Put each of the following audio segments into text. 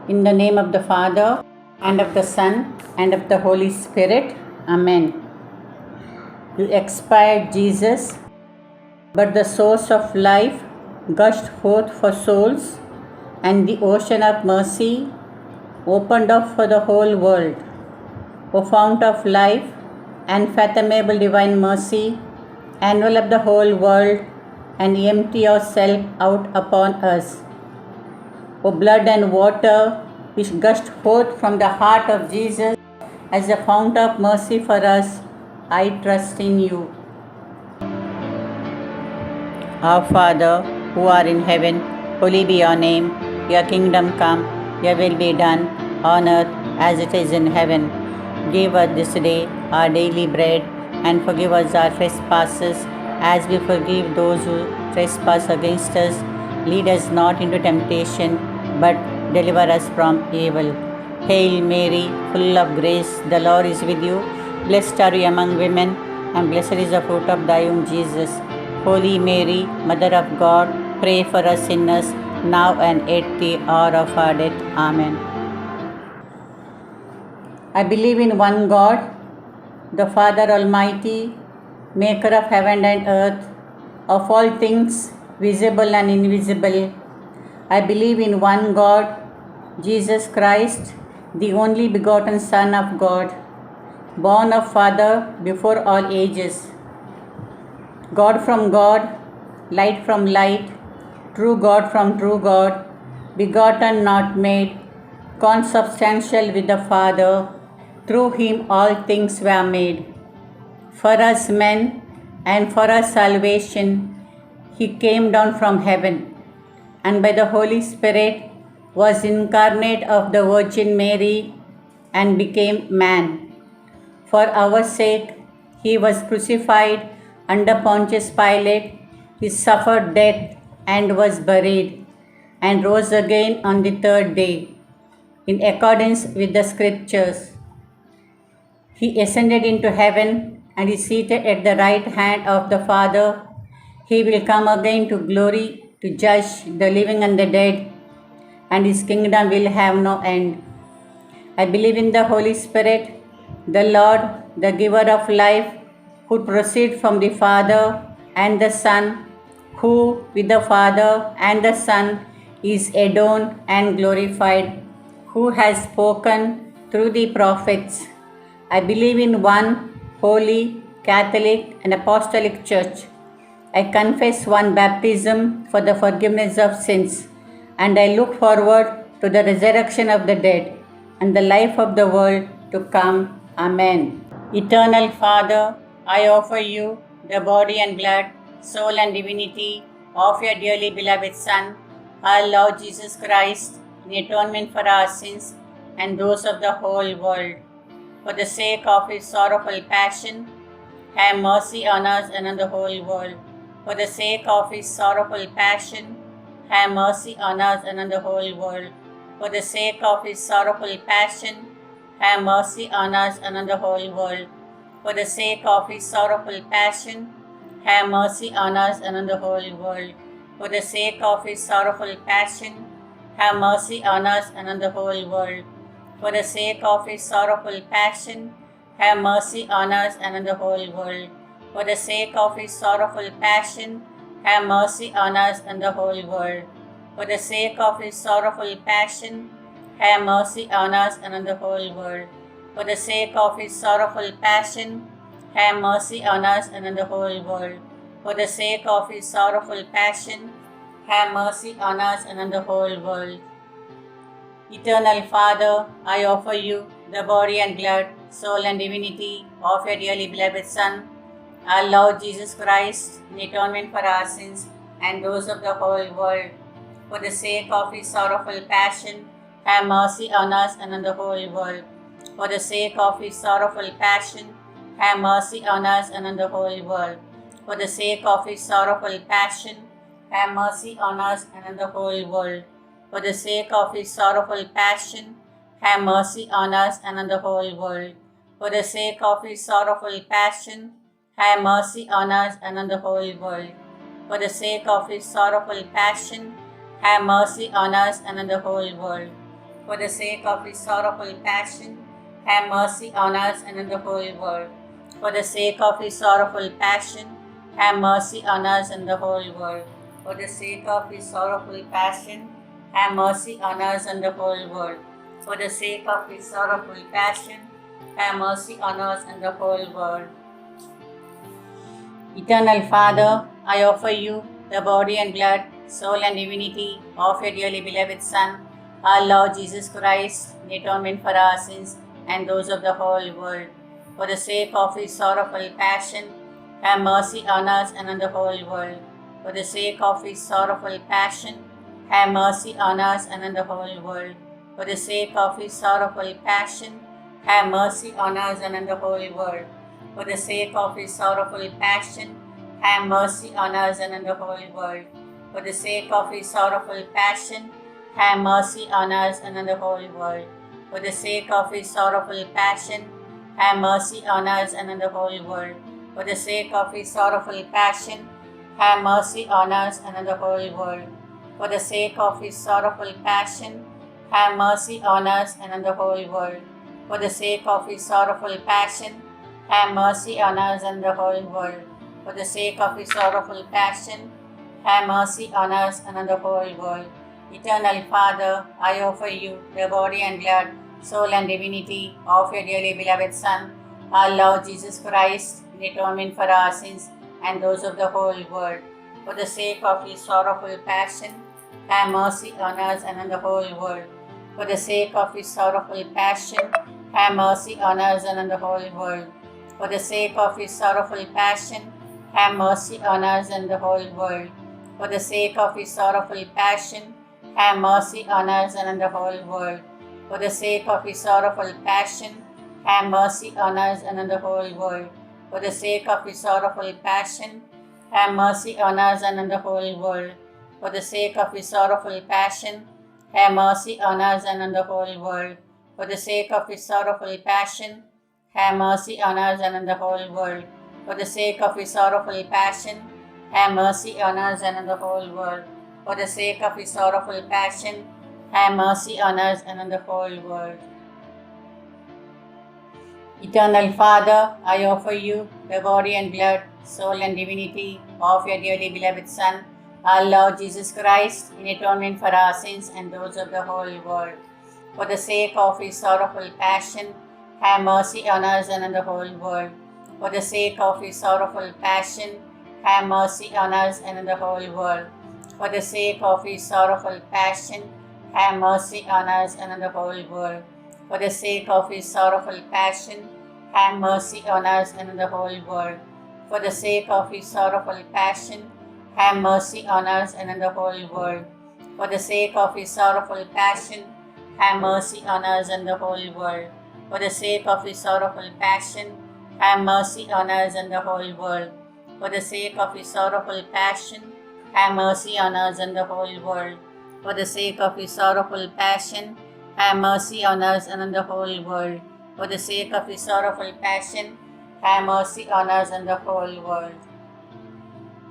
In the name of the Father, and of the Son, and of the Holy Spirit. Amen. You expired, Jesus, but the source of life gushed forth for souls, and the ocean of mercy opened up for the whole world. O fount of life, unfathomable divine mercy, envelop the whole world and empty yourself out upon us. O blood and water which gushed forth from the heart of Jesus as a fount of mercy for us, I trust in you. Our Father, who art in heaven, holy be your name. Your kingdom come, your will be done, on earth as it is in heaven. Give us this day our daily bread, and forgive us our trespasses, as we forgive those who trespass against us. Lead us not into temptation, but deliver us from evil. Hail Mary, full of grace, the Lord is with you. Blessed are you among women, and blessed is the fruit of thy womb, Jesus. Holy Mary, Mother of God, pray for us sinners, now and at the hour of our death. Amen. I believe in one God, the Father Almighty, maker of heaven and earth, of all things visible and invisible. I believe in one God, Jesus Christ, the only begotten Son of God, born of Father before all ages. God from God, light from light, true God from true God, begotten not made, consubstantial with the Father, through him all things were made. For us men and for our salvation, he came down from heaven, and by the Holy Spirit was incarnate of the Virgin Mary and became man. For our sake, he was crucified under Pontius Pilate. He suffered death and was buried, and rose again on the third day, in accordance with the Scriptures. He ascended into heaven and is seated at the right hand of the Father. He will come again to glory to judge the living and the dead, and his kingdom will have no end. I believe in the Holy Spirit, the Lord, the giver of life, who proceeds from the Father and the Son, who with the Father and the Son is adorned and glorified, who has spoken through the prophets. I believe in one holy, Catholic, and Apostolic Church. I confess one baptism for the forgiveness of sins, and I look forward to the resurrection of the dead and the life of the world to come. Amen. Eternal Father, I offer you the body and blood, soul and divinity of your dearly beloved Son, our Lord Jesus Christ, in atonement for our sins and those of the whole world. For the sake of his sorrowful passion, have mercy on us and on the whole world. For the sake of his sorrowful passion, have mercy on us and on the whole world. For the sake of his sorrowful passion, have mercy on us and on the whole world. For the sake of his sorrowful passion, have mercy on us and on the whole world. For the sake of his sorrowful passion, have mercy on us and on the whole world. For the sake of his sorrowful passion, have mercy on us and on the whole world. For the sake of his sorrowful passion, have mercy on us and the whole world. For the sake of his sorrowful passion, have mercy on us and on the whole world. For the sake of his sorrowful passion, have mercy on us and on the whole world. For the sake of his sorrowful passion, have mercy on us and on the whole world. Eternal Father, I offer you the body and blood, soul and divinity of your dearly beloved Son, our Lord Jesus Christ, in atonement for our sins and those of the whole world. For the sake of his sorrowful passion, have mercy on us and on the whole world. For the sake of his sorrowful passion, have mercy on us and on the whole world. For the sake of his sorrowful passion, have mercy on us and on the whole world. For the sake of his sorrowful passion, have mercy on us and on the whole world. For the sake of his sorrowful passion, have mercy on us and on the whole world. For the sake of his sorrowful passion, have mercy on us and on the whole world. For the sake of his sorrowful passion, have mercy on us and on the whole world. For the sake of his sorrowful passion, have mercy on us and the whole world. For the sake of his sorrowful passion, have mercy on us and the whole world. For the sake of his sorrowful passion, have mercy on us and the whole world. Eternal Father, I offer you the body and blood, soul and divinity of your dearly beloved Son, our Lord Jesus Christ, in atonement for our sins and those of the whole world. For the sake of his sorrowful passion, have mercy on us and on the whole world. For the sake of his sorrowful passion, have mercy on us and on the whole world. For the sake of his sorrowful passion, have mercy on us and on the whole world. For the sake of his sorrowful passion, have mercy on us and on the whole world. For the sake of his sorrowful passion, have mercy on us and on the whole world. For the sake of his sorrowful passion, have mercy on us and on the whole world. For the sake of his sorrowful passion, have mercy on us and on the whole world. For the sake of his sorrowful passion, have mercy on us and on the whole world. For the sake of his sorrowful passion, have mercy on us and the whole world. For the sake of his sorrowful passion, have mercy on us and on the whole world. Eternal Father, I offer you the body and blood, soul and divinity of your dearly beloved Son, our Lord Jesus Christ, in atonement for our sins and those of the whole world. For the sake of his sorrowful passion, have mercy on us and on the whole world. For the sake of his sorrowful passion, have mercy on us and on the whole world. For the sake of his sorrowful passion, have mercy on us and the whole world. For the sake of his sorrowful passion, have mercy on us and on the whole world. For the sake of his sorrowful passion, have mercy on us and on the whole world. For the sake of his sorrowful passion, have mercy on us and on the whole world. For the sake of his sorrowful passion, have mercy on us and on the whole world. For the sake of his sorrowful passion, have mercy on us and on the whole world. For the sake of his sorrowful passion, have mercy on us and on the whole world. For the sake of his sorrowful passion, have mercy on us and on the whole world. Eternal Father, I offer you the body and blood, soul and divinity of your dearly beloved Son, our Lord Jesus Christ, in atonement for our sins and those of the whole world. For the sake of his sorrowful passion, have mercy on us and on the whole world. For the sake of his sorrowful passion, have mercy on us and on the whole world. For the sake of his sorrowful passion, have mercy on us and on the whole world. For the sake of his sorrowful passion, have mercy on us and on the whole world. For the sake of his sorrowful passion, have mercy on us and on the whole world. For the sake of his sorrowful passion, have mercy on us and the whole world. For the sake of his sorrowful passion, have mercy on us and the whole world. For the sake of his sorrowful passion, have mercy on us and the whole world. For the sake of his sorrowful passion, have mercy on us and on the whole world. For the sake of his sorrowful passion, have mercy on us and the whole world.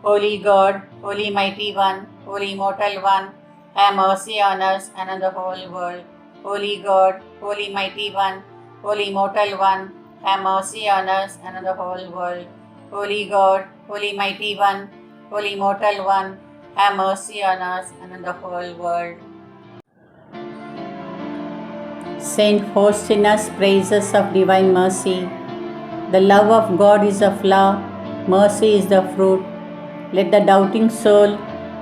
Holy God, Holy Mighty One, Holy Immortal One, have mercy on us and on the whole world. Holy God, Holy Mighty One, Holy Immortal One, have mercy on us and on the whole world. Holy God, Holy Mighty One, Holy Immortal One, have mercy on us and on the whole world. Saint Faustinus praises of divine mercy. The love of God is the flower, mercy is the fruit. Let the doubting soul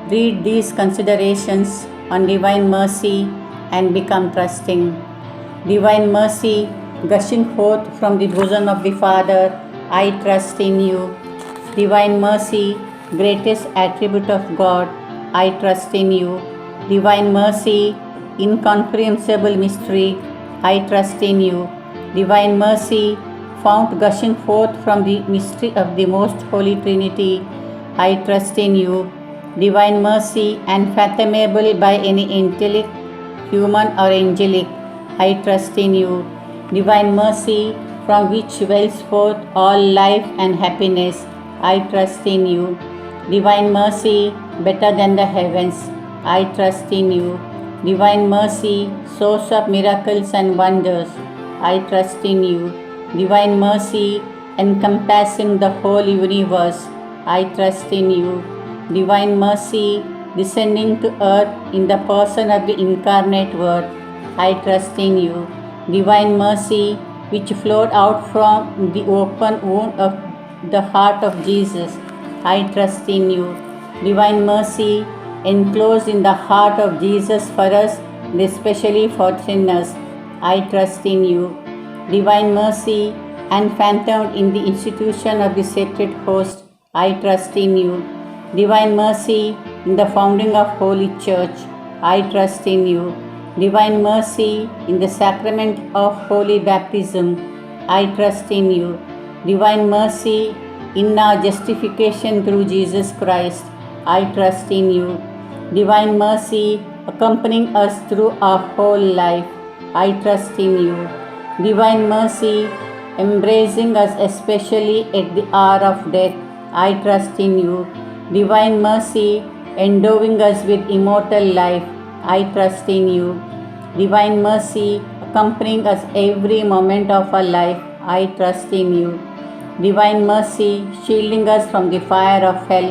read these considerations on divine mercy and become trusting. Divine mercy, gushing forth from the bosom of the Father, I trust in you. Divine mercy, greatest attribute of God, I trust in you. Divine mercy, incomprehensible mystery, I trust in you. Divine mercy, fount gushing forth from the mystery of the most holy Trinity, I trust in you. Divine mercy, unfathomable by any intellect, human or angelic, I trust in you. Divine mercy, from which wells forth all life and happiness, I trust in you. Divine mercy, better than the heavens, I trust in you. Divine mercy, source of miracles and wonders, I trust in you. Divine mercy, encompassing the whole universe, I trust in you. Divine mercy, descending to earth in the person of the incarnate Word, I trust in you. Divine mercy, which flowed out from the open wound of the heart of Jesus, I trust in you. Divine mercy, enclosed in the heart of Jesus for us, and especially for sinners, I trust in you. Divine mercy, unphantomed in the institution of the sacred host, I trust in you. Divine mercy, in the founding of Holy Church, I trust in you. Divine mercy, in the sacrament of Holy Baptism, I trust in you. Divine mercy, in our justification through Jesus Christ, I trust in you. Divine mercy, accompanying us through our whole life, I trust in you. Divine mercy, embracing us especially at the hour of death, I trust in you. Divine mercy, endowing us with immortal life, I trust in you. Divine mercy, accompanying us every moment of our life, I trust in you. Divine mercy, shielding us from the fire of hell,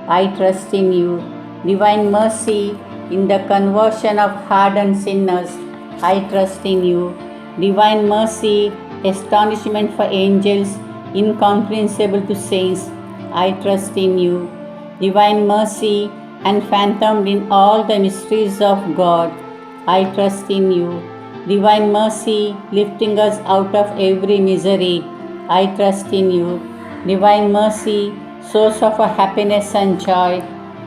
I trust in you. Divine mercy, in the conversion of hardened sinners, I trust in you. Divine mercy, astonishment for angels, incomprehensible to saints, I trust in you. Divine mercy, unphantomed in all the mysteries of God, I trust in you. Divine mercy, lifting us out of every misery, I trust in you. Divine mercy, source of our happiness and joy,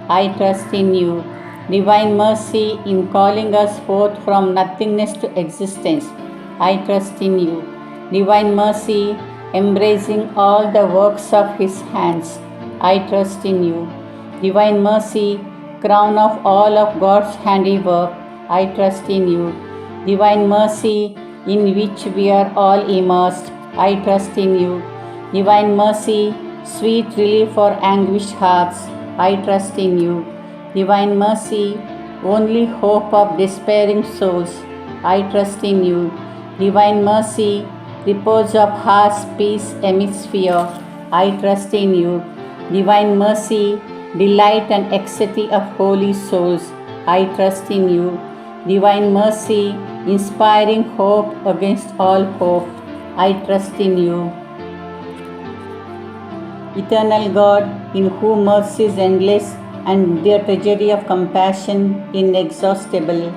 I trust in you. Divine mercy, in calling us forth from nothingness to existence, I trust in you. Divine mercy, embracing all the works of His hands, I trust in you. Divine mercy, crown of all of God's handiwork, I trust in you. Divine mercy, in which we are all immersed, I trust in you. Divine mercy, sweet relief for anguished hearts, I trust in you. Divine mercy, only hope of despairing souls, I trust in you. Divine mercy, repose of heart's peace amidst fear, I trust in you. Divine mercy, delight and ecstasy of holy souls, I trust in you. Divine mercy, inspiring hope against all hope, I trust in you. Eternal God, in whom mercy is endless and their treasury of compassion inexhaustible,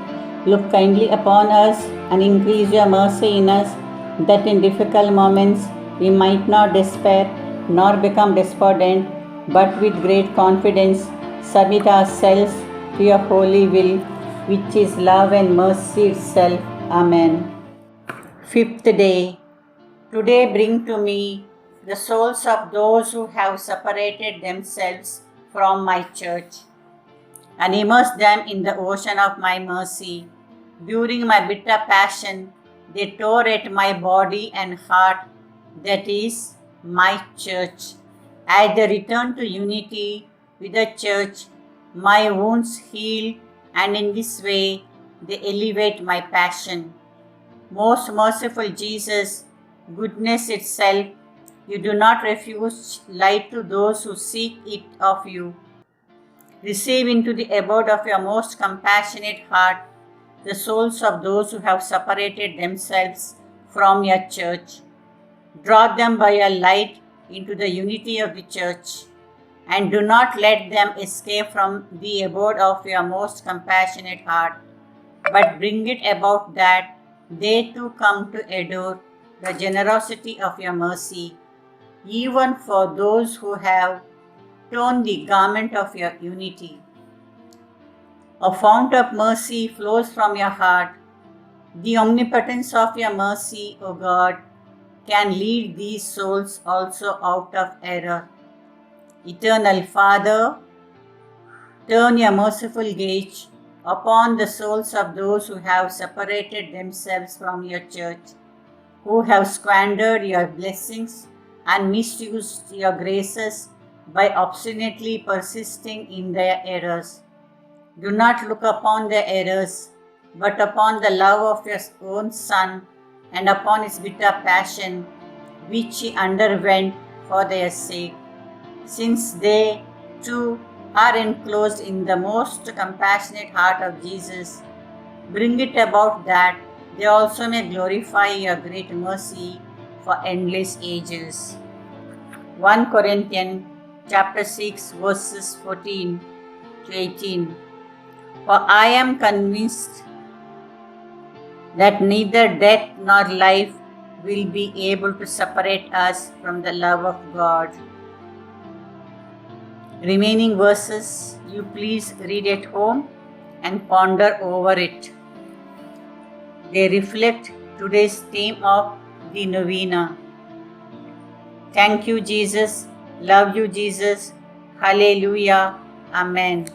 look kindly upon us and increase your mercy in us, that in difficult moments we might not despair nor become despondent, but with great confidence submit ourselves to your holy will, which is love and mercy itself. Amen. Fifth day. Today bring to me the souls of those who have separated themselves from my church, and immerse them in the ocean of my mercy. During my bitter passion, they tore at my body and heart, that is, my church. As they return to unity with the church, my wounds heal, and in this way they elevate my passion. Most merciful Jesus, goodness itself, you do not refuse light to those who seek it of you. Receive into the abode of your most compassionate heart the souls of those who have separated themselves from your church. Draw them by your light into the unity of the church, and do not let them escape from the abode of your most compassionate heart, but bring it about that they too come to adore the generosity of your mercy, even for those who have torn the garment of your unity. A fount of mercy flows from your heart. The omnipotence of your mercy, O God, can lead these souls also out of error. Eternal Father, turn your merciful gaze upon the souls of those who have separated themselves from your church, who have squandered your blessings and misused your graces by obstinately persisting in their errors. Do not look upon their errors, but upon the love of your own Son, and upon his bitter passion, which he underwent for their sake. Since they, too, are enclosed in the most compassionate heart of Jesus, bring it about that they also may glorify your great mercy for endless ages. 1 Corinthians chapter 6 verses 14 to 18. For I am convinced that neither death nor life will be able to separate us from the love of God. Remaining verses you please read at home and ponder over it. They reflect today's theme of the novena. Thank you, Jesus. Love you, Jesus. Hallelujah. Amen.